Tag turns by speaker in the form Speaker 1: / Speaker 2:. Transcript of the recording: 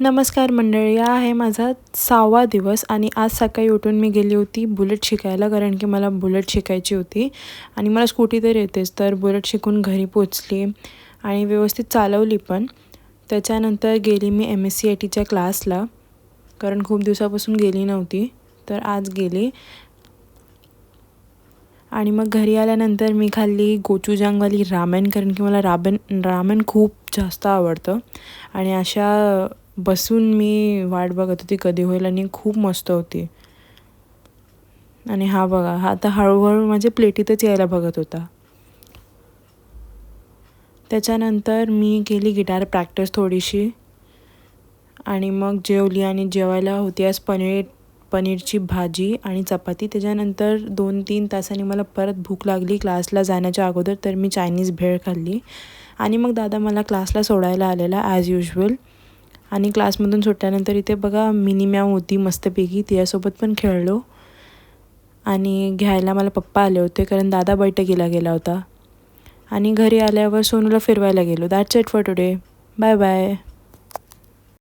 Speaker 1: नमस्कार मंडळी, हा आहे माझा 6वा दिवस आणि आज सकाळी उठून मी गेली होती बुलेट शिकायला, कारण की मला बुलेट शिकायची होती आणि मला स्कूटी तर येतेच. तर बुलेट शिकून घरी पोचली आणि व्यवस्थित चालवली पण. त्याच्यानंतर गेली मी MSc-ITच्या क्लासला, कारण खूप दिवसापासून गेली नव्हती, तर आज गेली. आणि मग घरी आल्यानंतर मी खाल्ली गोचूजांगवाली रामेन, कारण की मला रामेन खूप जास्त आवडतं. आणि अशा बसून मी वाट बघत होती कधी होईल, आणि खूप मस्त होती. आणि हा बघा, हा आता हळूहळू माझ्या प्लेटीतच यायला बघत होता. त्याच्यानंतर मी केली गिटार प्रॅक्टिस थोडीशी आणि मग जेवली. आणि जेवायला होती आज पनीरची भाजी आणि चपाती. त्याच्यानंतर 2-3 तासांनी मला परत भूक लागली क्लासला जाण्याच्या अगोदर, तर मी चायनीज भेळ खाल्ली. आणि मग दादा मला क्लासला सोडायला आलेला ॲज युजल. आणि क्लासमधून सुटल्यानंतर इथे बघा मिनी मॅव होती मस्तपैकी, तिच्यासोबत पण खेळलो. आणि घ्यायला मला पप्पा आले होते, कारण दादा बैठकीला गेला होता. आणि घरी आल्यावर सोनूला फिरवायला गेलो. That's it for today. Bye bye.